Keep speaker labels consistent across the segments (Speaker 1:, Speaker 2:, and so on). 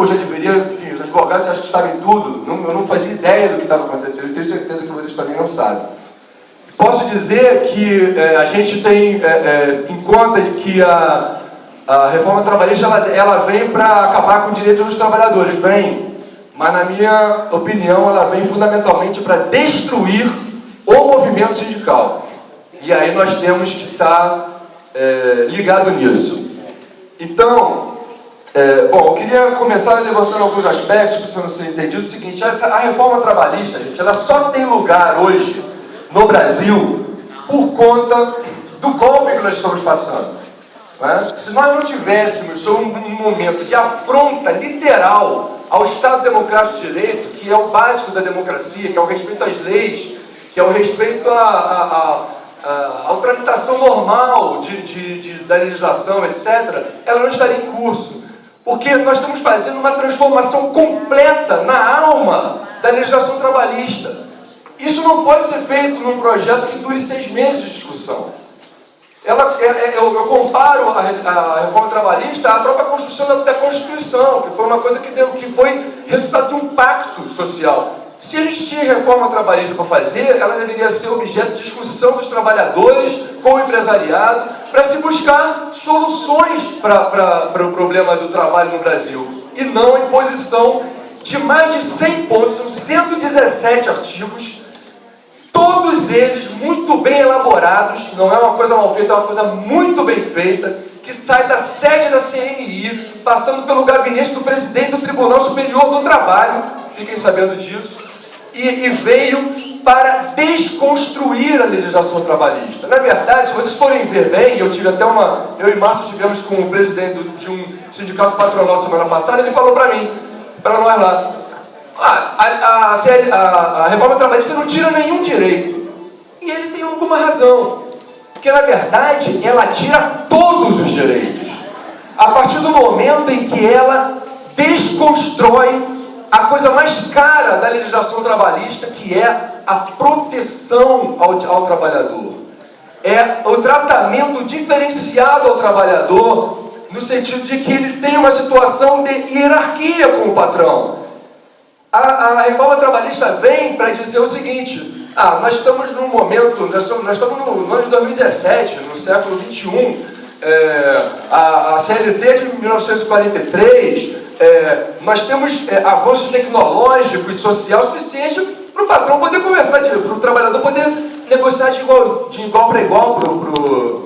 Speaker 1: pô, já deveria, enfim, os advogados acho que sabem tudo, eu não fazia ideia do que estava acontecendo, eu tenho certeza que vocês também não sabem. Posso dizer que a gente tem em conta de que a reforma trabalhista ela vem para acabar com o direito dos trabalhadores, vem, mas na minha opinião ela vem fundamentalmente para destruir o movimento sindical. E aí nós temos que estar ligado nisso. Então, bom, eu queria começar levantando alguns aspectos que precisam ser entendidos. O seguinte, a reforma trabalhista, gente, ela só tem lugar hoje no Brasil por conta do golpe que nós estamos passando. Né? Se nós não tivéssemos um momento de afronta literal ao Estado Democrático de Direito, que é o básico da democracia, que é o respeito às leis, que é o respeito à tramitação normal da legislação, etc., ela não estaria em curso. Porque nós estamos fazendo uma transformação completa na alma da legislação trabalhista. Isso não pode ser feito num projeto que dure 6 meses de discussão. Eu comparo a reforma trabalhista à própria construção da Constituição, que foi uma coisa que foi resultado de um pacto social. Se a gente tinha reforma trabalhista para fazer, ela deveria ser objeto de discussão dos trabalhadores com o empresariado, para se buscar soluções para o problema do trabalho no Brasil, e não a imposição de mais de 100 pontos, são 117 artigos, todos eles muito bem elaborados, não é uma coisa mal feita, é uma coisa muito bem feita, que sai da sede da CNI, passando pelo gabinete do presidente do Tribunal Superior do Trabalho, fiquem sabendo disso, e veio para desconstruir a legislação trabalhista. Na verdade, se vocês forem ver bem, eu e Márcio tivemos com o presidente de um sindicato patronal semana passada, ele falou para mim, para nós lá, a reforma trabalhista não tira nenhum direito. E ele tem alguma razão. Porque, na verdade, ela tira todos os direitos. A partir do momento em que ela desconstrói a coisa mais cara da legislação trabalhista, que é a proteção ao trabalhador. É o tratamento diferenciado ao trabalhador, no sentido de que ele tem uma situação de hierarquia com o patrão. A reforma trabalhista vem para dizer o seguinte, nós estamos num momento, nós estamos no ano de 2017, no século XXI, a CLT é de 1943, nós temos avanços tecnológicos e social suficiente para o patrão poder conversar, para o trabalhador poder negociar de igual para igual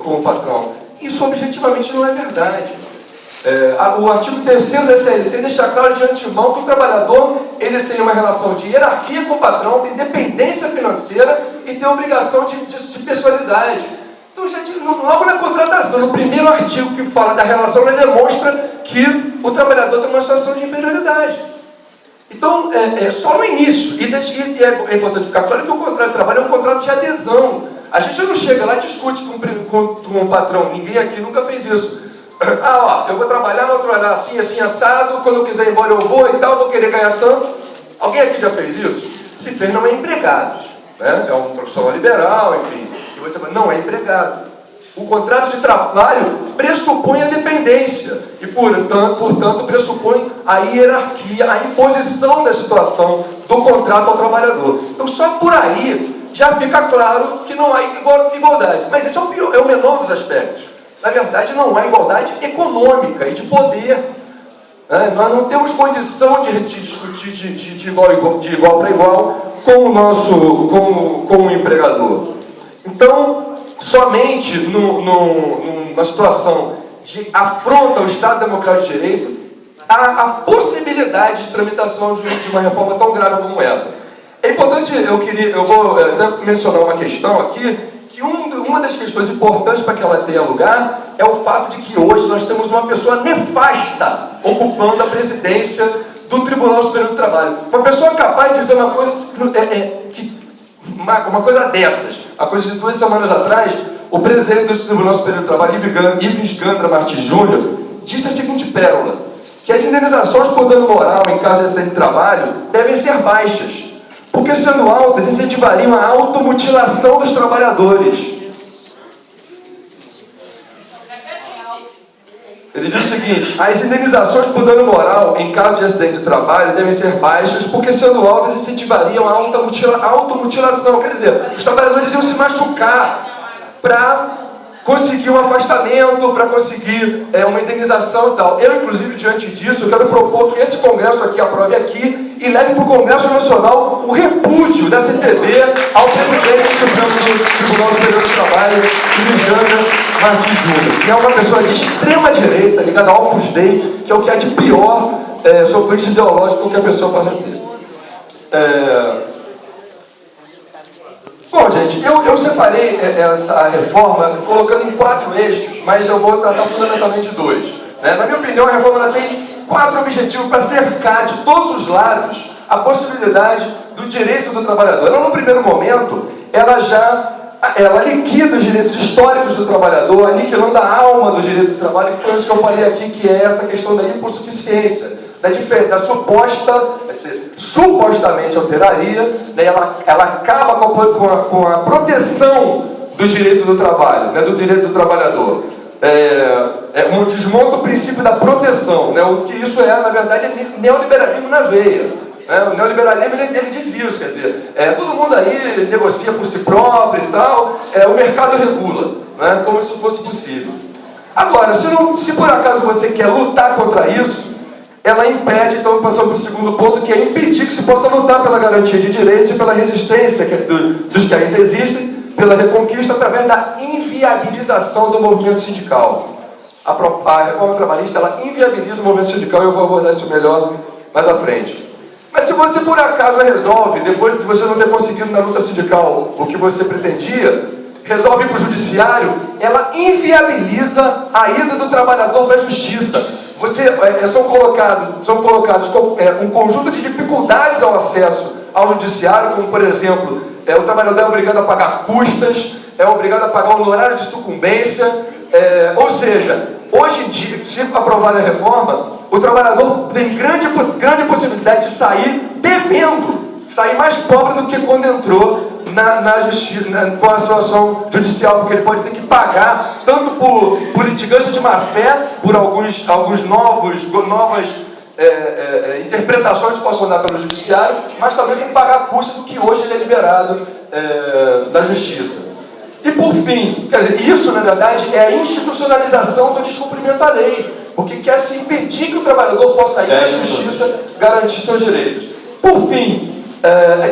Speaker 1: com o patrão. Isso objetivamente não é verdade. O artigo 3º da CLT deixa claro de antemão que o trabalhador ele tem uma relação de hierarquia com o patrão, tem dependência financeira e tem obrigação de pessoalidade. Então, gente, logo na contratação, no primeiro artigo que fala da relação, ele demonstra que o trabalhador tem uma situação de inferioridade. Então, só no início, e é importante ficar claro que o contrato de trabalho é um contrato de adesão. A gente não chega lá e discute com o patrão, ninguém aqui nunca fez isso. Eu vou trabalhar assim, assim, assado, quando eu quiser ir embora eu vou e tal, vou querer ganhar tanto. Alguém aqui já fez isso? Se fez, não é empregado, né? É um profissional liberal, enfim. E você fala, não é empregado. O contrato de trabalho pressupõe a dependência e, portanto, pressupõe a hierarquia, a imposição da situação do contrato ao trabalhador. Então, só por aí já fica claro que não há igualdade. Mas esse é o menor dos aspectos. Na verdade, não há igualdade econômica e de poder. Nós não temos condição de discutir de igual para igual com o empregador. Então, somente numa situação de afronta ao Estado Democrático de Direito, há a possibilidade de tramitação de uma reforma tão grave como essa. É importante, eu vou até mencionar uma questão aqui, que uma das questões importantes para que ela tenha lugar é o fato de que hoje nós temos uma pessoa nefasta ocupando a presidência do Tribunal Superior do Trabalho. Uma pessoa capaz de dizer uma coisa dessas. A coisa de 2 semanas atrás, o presidente do Tribunal Superior do Trabalho, Ives Gandra Martins Júnior, disse a seguinte pérola, que as indenizações por dano moral em caso de acidente de trabalho devem ser baixas, porque sendo altas, incentivariam a automutilação dos trabalhadores. Ele diz o seguinte: as indenizações por dano moral em caso de acidente de trabalho devem ser baixas, porque sendo altas incentivariam a automutilação. Quer dizer, os trabalhadores iam se machucar para conseguir um afastamento, para conseguir uma indenização e tal. Eu, inclusive, diante disso, eu quero propor que esse Congresso aqui aprove aqui e leve para o Congresso Nacional o repúdio da CTB ao presidente do Tribunal Superior do Trabalho, Luiz Martins Júnior, que é uma pessoa de extrema direita, ligada ao Opus Dei, que é o que há de pior sob o ponto ideológico que a pessoa possa ter. Bom, gente, eu separei essa reforma colocando em 4 eixos, mas eu vou tratar fundamentalmente de 2. Na minha opinião, a reforma ela tem 4 objetivos para cercar de todos os lados a possibilidade do direito do trabalhador. Ela, no primeiro momento, ela liquida os direitos históricos do trabalhador, aniquilando a alma do direito do trabalho, que foi isso que eu falei aqui, que é essa questão da hipossuficiência, da suposta, supostamente alteraria, né? Ela acaba com a proteção do direito do trabalho, né? Do direito do trabalhador. Desmonta o princípio da proteção, né? O que isso na verdade, é neoliberalismo na veia. O neoliberalismo ele diz isso, quer dizer, todo mundo aí negocia por si próprio e tal, o mercado regula, né? Como se fosse possível. Agora, se por acaso você quer lutar contra isso, ela impede, então passamos para o segundo ponto, que é impedir que se possa lutar pela garantia de direitos e pela resistência dos que ainda existem, pela reconquista, através da inviabilização do movimento sindical. A reforma trabalhista, ela inviabiliza o movimento sindical, e eu vou abordar isso melhor mais à frente. Mas se você por acaso resolve, depois de você não ter conseguido na luta sindical o que você pretendia, resolve ir para o judiciário, ela inviabiliza a ida do trabalhador para a justiça. São colocados um conjunto de dificuldades ao acesso ao judiciário, como por exemplo, o trabalhador é obrigado a pagar custas, é obrigado a pagar honorários de sucumbência, ou seja, hoje em dia, se aprovada a reforma, o trabalhador tem grande possibilidade de sair devendo, sair mais pobre do que quando entrou na justiça, com a situação judicial, porque ele pode ter que pagar tanto por litigância de má-fé, por algumas novas interpretações que possam dar pelo judiciário, mas também por pagar custas do que hoje ele é liberado da justiça. E por fim, quer dizer, isso na verdade é a institucionalização do descumprimento à lei, porque quer se impedir que o trabalhador possa ir à justiça garantir seus direitos. Por fim,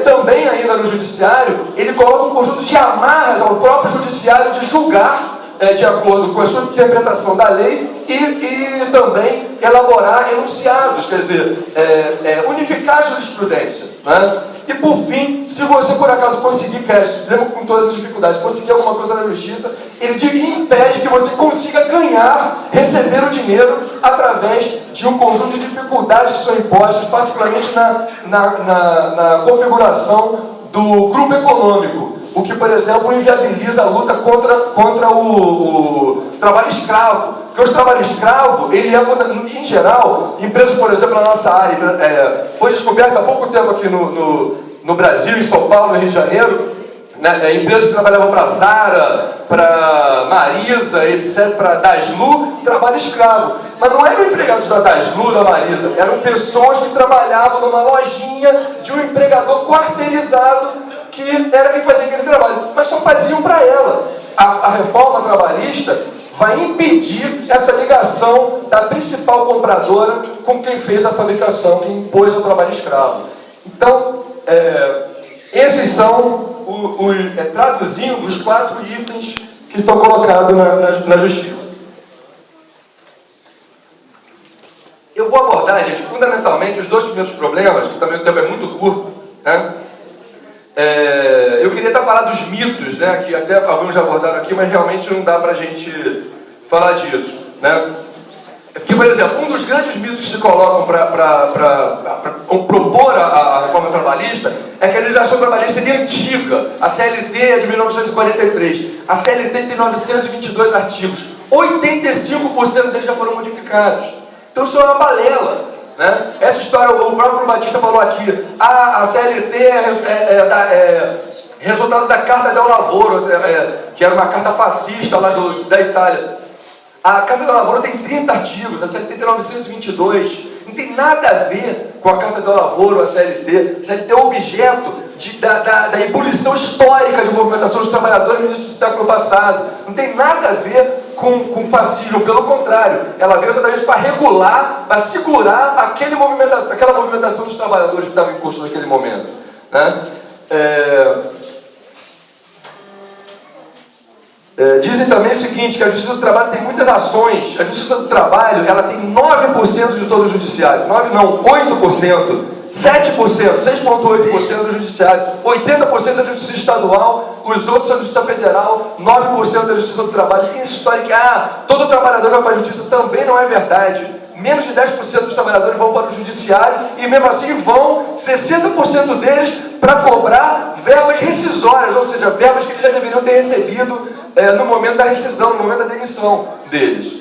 Speaker 1: também ainda no judiciário, ele coloca um conjunto de amarras ao próprio judiciário de julgar de acordo com a sua interpretação da lei e também elaborar enunciados, quer dizer, unificar a jurisprudência, né? E por fim, se você por acaso conseguir crédito, mesmo com todas as dificuldades, conseguir alguma coisa na justiça, ele impede que você consiga receber o dinheiro através de um conjunto de dificuldades que são impostas, particularmente na configuração do grupo econômico, o que, por exemplo, inviabiliza a luta contra o trabalho escravo. Porque o trabalho escravo, ele em geral, empresas, por exemplo, na nossa área, foi descoberto há pouco tempo aqui no Brasil, em São Paulo, no Rio de Janeiro, né, empresas que trabalhavam para Zara, para Marisa, etc., para Daslu, trabalho escravo. Mas não eram empregados da Daslu, da Marisa, eram pessoas que trabalhavam numa lojinha de um empregador quarteirizado, que era quem fazia aquele trabalho, mas só faziam para ela. A reforma trabalhista vai impedir essa ligação da principal compradora com quem fez a fabricação, quem impôs o trabalho escravo. Então, esses são, traduzindo, os 4 itens que estão colocados na justiça. Eu vou abordar, gente, fundamentalmente os 2 primeiros problemas, que também o tempo é muito curto, né? Eu queria até falar dos mitos, né, que até alguns já abordaram aqui, mas realmente não dá para a gente falar disso, né? Porque, por exemplo, um dos grandes mitos que se colocam para propor a reforma trabalhista é que a legislação trabalhista é antiga. A CLT é de 1943. A CLT tem 922 artigos. 85% deles já foram modificados. Então isso é uma balela, né? Essa história, o próprio Batista falou aqui, a CLT é resultado da Carta del Lavoro, que era uma carta fascista lá da Itália. A Carta da Lavoura tem 30 artigos, a CLT tem 922. Não tem nada a ver com a Carta da Lavoura ou a CLT. A CLT é objeto da ebulição histórica de movimentação dos trabalhadores no início do século passado. Não tem nada a ver com fascismo, pelo contrário. Ela veio exatamente para regular, para segurar aquela movimentação dos trabalhadores que estava em curso naquele momento, né? Dizem também o seguinte, que a Justiça do Trabalho tem muitas ações. A Justiça do Trabalho, ela tem 9% de todo o judiciário. 9 não, 8%, 7%, 6,8% do judiciário, 80% da Justiça Estadual, os outros da Justiça Federal, 9% da Justiça do Trabalho. Tem essa história que, todo trabalhador vai para a Justiça, também não é verdade. Menos de 10% dos trabalhadores vão para o judiciário e mesmo assim vão 60% deles para cobrar verbas rescisórias, ou seja, verbas que eles já deveriam ter recebido no momento da rescisão, no momento da demissão deles.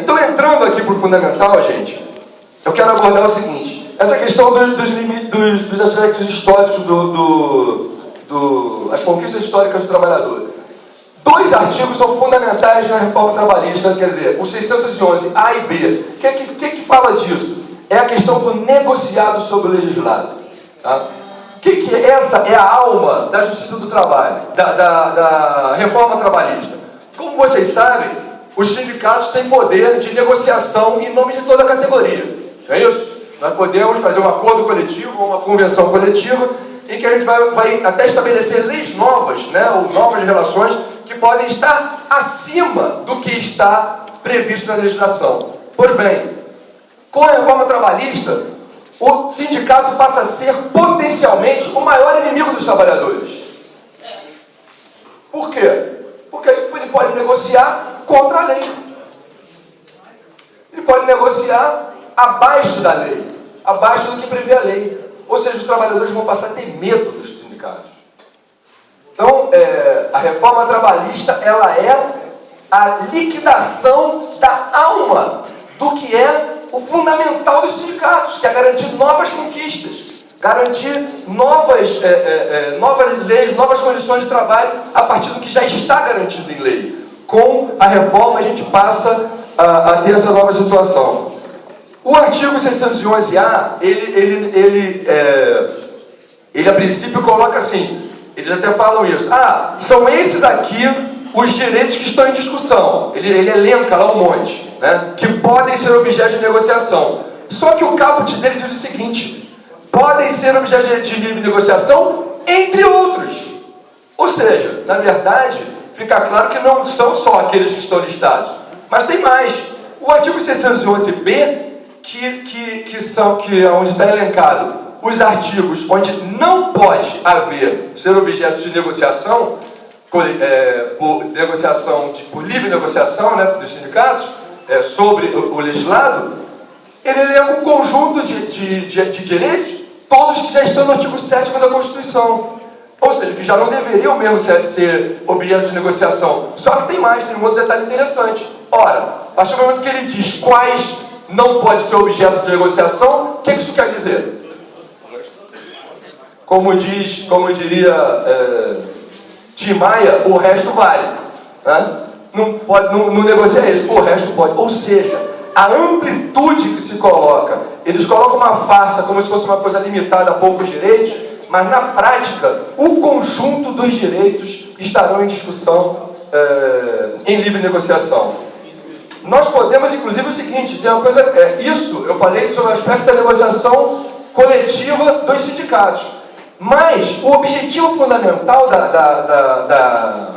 Speaker 1: Então, entrando aqui para o fundamental, gente, eu quero abordar o seguinte: essa questão dos aspectos históricos as conquistas históricas do trabalhador. 2 artigos são fundamentais na reforma trabalhista, quer dizer, o 611 A e B. O que fala disso? É a questão do negociado sobre o legislado. Tá? Essa é a alma da Justiça do Trabalho, da reforma trabalhista. Como vocês sabem, os sindicatos têm poder de negociação em nome de toda a categoria. Não é isso? Nós podemos fazer um acordo coletivo ou uma convenção coletiva em que a gente vai até estabelecer leis novas, né, ou novas relações que podem estar acima do que está previsto na legislação. Pois bem, com a reforma trabalhista, o sindicato passa a ser potencialmente o maior inimigo dos trabalhadores. Por quê? Porque ele pode negociar contra a lei. Ele pode negociar abaixo da lei, abaixo do que prevê a lei. Ou seja, os trabalhadores vão passar a ter medo dos sindicatos. Então, a reforma trabalhista, ela é a liquidação da alma do que é o fundamental dos sindicatos, que é garantir novas conquistas, garantir novas leis, novas condições de trabalho a partir do que já está garantido em lei. Com a reforma, a gente passa a ter essa nova situação. O artigo 611-A, ele a princípio coloca assim, eles até falam isso, são esses aqui os direitos que estão em discussão. Ele elenca lá um monte, né, que podem ser objeto de negociação. Só que o caput dele diz o seguinte: podem ser objeto de negociação entre outros. Ou seja, na verdade, fica claro que não são só aqueles que estão listados, mas tem mais. O artigo 611-B, onde está elencado os artigos onde não pode ser objeto de negociação, por livre negociação, né, dos sindicatos, sobre o legislado, ele elenca um conjunto de direitos, todos que já estão no artigo 7º da Constituição. Ou seja, que já não deveriam mesmo ser objeto de negociação. Só que tem mais, tem um outro detalhe interessante. Ora, a partir do momento que ele diz quais não pode ser objeto de negociação, o que isso quer dizer? Como diria Tim Maia, o resto vale, né? Não negocia isso, o resto pode. Ou seja, a amplitude que se coloca, eles colocam uma farsa como se fosse uma coisa limitada a poucos direitos, mas na prática, o conjunto dos direitos estarão em discussão em livre negociação. Nós podemos, inclusive, o seguinte, tem uma coisa, isso eu falei sobre o aspecto da negociação coletiva dos sindicatos, mas o objetivo fundamental da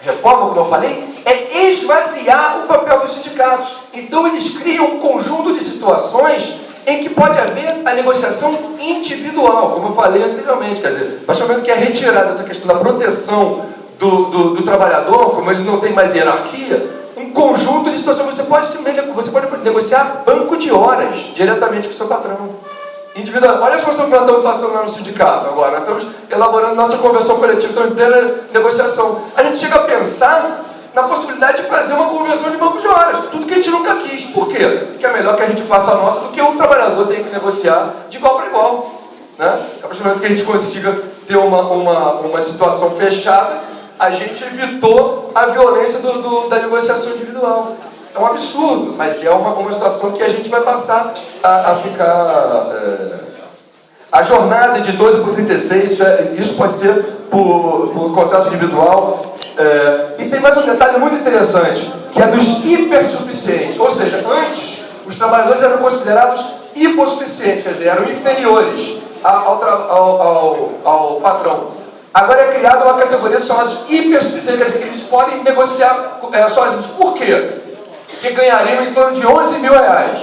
Speaker 1: reforma, como eu falei, é esvaziar o papel dos sindicatos. Então eles criam um conjunto de situações em que pode haver a negociação individual, como eu falei anteriormente, quer dizer, a partir do momento que é retirada essa questão da proteção do trabalhador, como ele não tem mais hierarquia, um conjunto de situações, você pode negociar banco de horas diretamente com o seu patrão. Individual. Olha a situação que nós estamos passando lá no sindicato agora. Nós estamos elaborando nossa convenção coletiva, estamos em plena negociação. A gente chega a pensar na possibilidade de fazer uma convenção de banco de horas, tudo que a gente nunca quis. Por quê? Porque é melhor que a gente faça a nossa do que o trabalhador tenha que negociar de igual para igual, né? A partir do momento que a gente consiga ter uma situação fechada, a gente evitou a violência da negociação individual. É um absurdo, mas é uma situação que a gente vai passar a ficar... A jornada de 12 por 36, isso pode ser por contrato individual. E tem mais um detalhe muito interessante, que é dos hipersuficientes. Ou seja, antes, os trabalhadores eram considerados hipossuficientes, quer dizer, eram inferiores ao patrão. Agora é criada uma categoria dos chamados hipersuficientes, quer dizer, que eles podem negociar sozinhos. Por quê? Porque ganhariam em torno de 11 mil reais,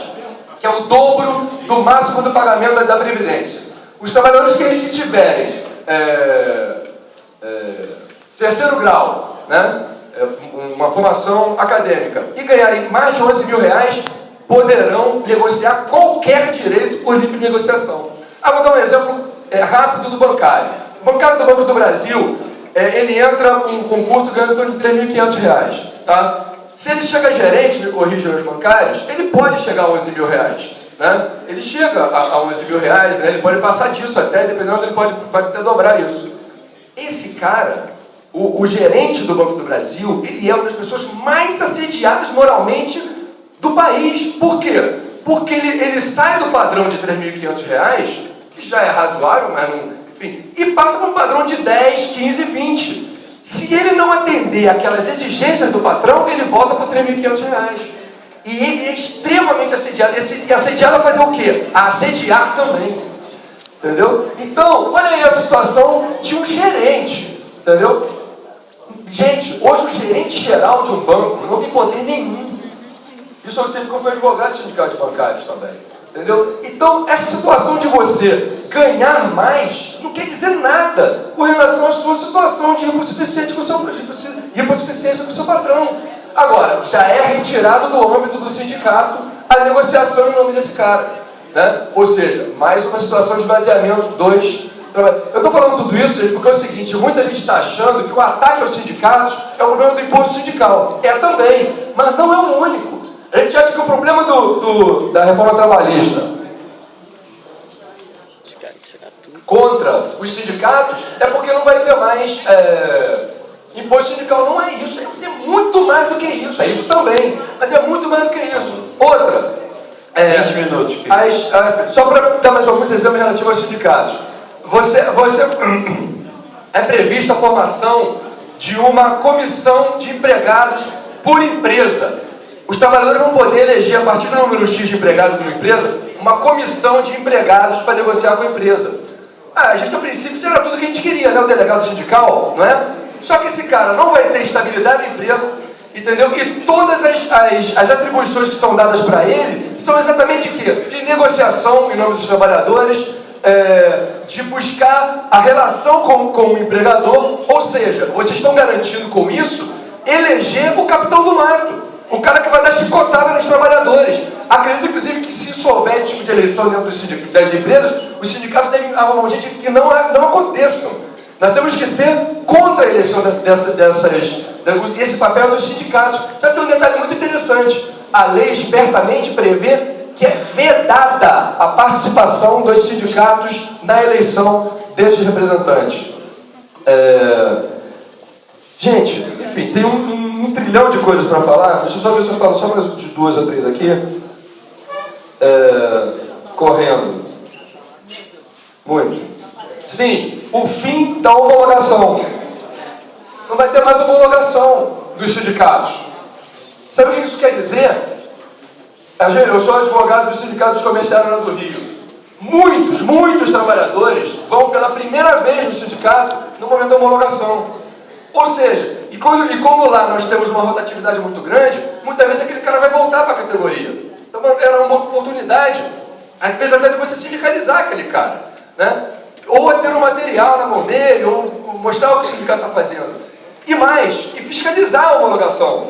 Speaker 1: que é o dobro do máximo do pagamento da Previdência. Os trabalhadores que tiverem terceiro grau, né, uma formação acadêmica, e ganharem mais de 11 mil reais, poderão negociar qualquer direito por livre negociação. Vou dar um exemplo rápido do bancário. O bancário do Banco do Brasil, ele entra um concurso ganhando em torno de R$3.500, tá? Se ele chega a gerente, me corrijam os bancários, ele pode chegar a 11 mil reais. Né? Ele chega a 11 mil reais, né? Ele pode passar disso até, dependendo, ele pode até dobrar isso. Esse cara, o gerente do Banco do Brasil, ele é uma das pessoas mais assediadas moralmente do país. Por quê? Porque ele sai do padrão de R$3.500, que já é razoável, mas não, enfim, e passa para um padrão de 10, 15, 20. Se ele não atender aquelas exigências do patrão, ele volta para R$3.500. E ele é extremamente assediado. E assediado a fazer o quê? A assediar também. Entendeu? Então, olha aí essa situação de um gerente. Entendeu? Gente, hoje o gerente geral de um banco não tem poder nenhum. Isso eu sei porque eu fui advogado de sindicato de bancários também. Entendeu? Então, essa situação de você ganhar mais não quer dizer nada com relação à sua situação de hipossuficiência com o seu patrão. Agora, já é retirado do âmbito do sindicato a negociação em nome desse cara. Né? Ou seja, mais uma situação de esvaziamento. Eu estou falando tudo isso, gente, porque é o seguinte, muita gente está achando que o ataque aos sindicatos é o problema do imposto sindical. É também, mas não é o único. A gente acha que o problema da reforma trabalhista contra os sindicatos é porque não vai ter mais imposto sindical. Não é isso, é muito mais do que isso. É isso também, mas é muito mais do que isso. Outra,
Speaker 2: 20 minutos.
Speaker 1: só para dar mais alguns exemplos relativos aos sindicatos. É prevista a formação de uma comissão de empregados por empresa. Os trabalhadores vão poder eleger, a partir do número X de empregados de uma empresa, uma comissão de empregados para negociar com a empresa. A gente, a princípio, isso era tudo que a gente queria, né? O delegado sindical, não é? Só que esse cara não vai ter estabilidade no emprego, entendeu? E todas as atribuições que são dadas para ele são exatamente de quê? De negociação em nome dos trabalhadores, de buscar a relação com o empregador, ou seja, vocês estão garantindo com isso eleger o capitão do mato. O cara que vai dar chicotada nos trabalhadores. Acredito, inclusive, que se souber tipo de eleição dentro das empresas, os sindicatos devem arrumar um jeito que não aconteçam. Nós temos que ser contra a eleição esse papel dos sindicatos. Já tem um detalhe muito interessante. A lei espertamente prevê que é vedada a participação dos sindicatos na eleição desses representantes. Gente, enfim, tem um trilhão de coisas para falar. Deixa eu só ver se eu falo só mais de 2 ou 3 aqui. Correndo. Muito. Sim, o fim da homologação. Não vai ter mais homologação dos sindicatos. Sabe o que isso quer dizer? Eu sou advogado do Sindicato dos Comerciários lá do Rio. Muitos trabalhadores vão pela primeira vez no sindicato no momento da homologação. Ou seja, e como lá nós temos uma rotatividade muito grande, muitas vezes aquele cara vai voltar para a categoria. Então era uma oportunidade, às vezes até de você sindicalizar aquele cara, né? Ou ter um material na mão dele, ou mostrar o que o sindicato está fazendo. E mais, e fiscalizar a homologação.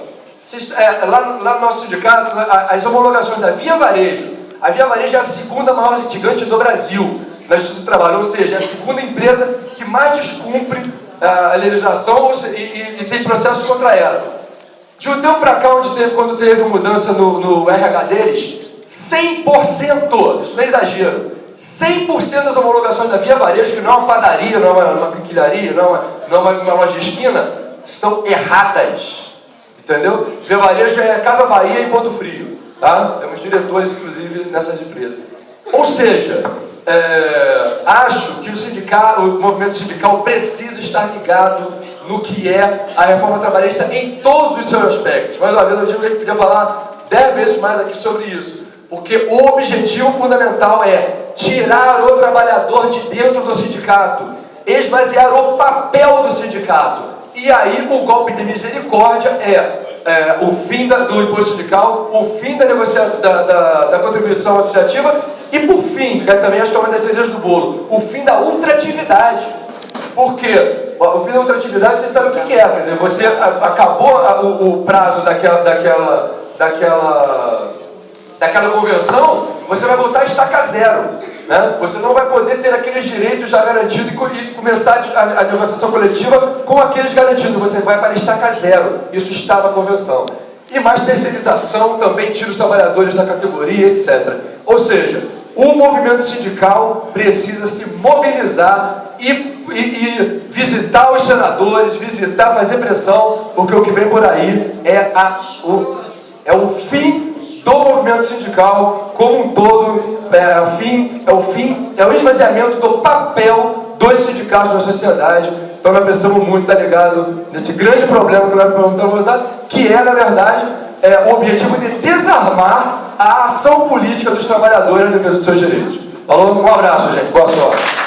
Speaker 1: Lá no nosso sindicato, as homologações da Via Varejo, a Via Varejo é a segunda maior litigante do Brasil na Justiça do Trabalho, ou seja, é a segunda empresa que mais descumpre a legislação e tem processos contra ela. De um tempo para cá, quando teve mudança no RH deles, 100%, isso não é exagero, 100% das homologações da Via Varejo, que não é uma padaria, não é uma quinquilharia, não é uma loja de esquina, estão erradas. Entendeu? Via Varejo é Casa Bahia e Ponto Frio. Tá? Temos diretores, inclusive, nessas empresas. Ou seja, acho que o movimento sindical precisa estar ligado no que é a reforma trabalhista em todos os seus aspectos. Mais uma vez, eu digo que a gente podia falar 10 vezes mais aqui sobre isso. Porque o objetivo fundamental é tirar o trabalhador de dentro do sindicato, esvaziar o papel do sindicato. E aí o golpe de misericórdia o fim do imposto sindical, o fim da negociação da contribuição associativa e, por fim, que também acho que é uma das cerejas do bolo, o fim da ultratividade. Por quê? O fim da ultratividade, você sabe o que é. Quer dizer, você acabou o prazo daquela convenção, você vai voltar a estaca zero. Né? Você não vai poder ter aqueles direitos já garantidos e começar a negociação coletiva com aqueles garantidos. Você vai para a estaca zero. Isso está na convenção. E mais terceirização também tira os trabalhadores da categoria, etc. Ou seja, o movimento sindical precisa se mobilizar e visitar os senadores, fazer pressão, porque o que vem por aí é o fim do movimento sindical como um todo, é o esvaziamento do papel dos sindicatos na sociedade. Então nós precisamos muito estar ligado nesse grande problema que nós vamos abordar, que é, na verdade, o objetivo de desarmar a ação política dos trabalhadores na defesa dos seus direitos. Falou? Um abraço, gente. Boa sorte.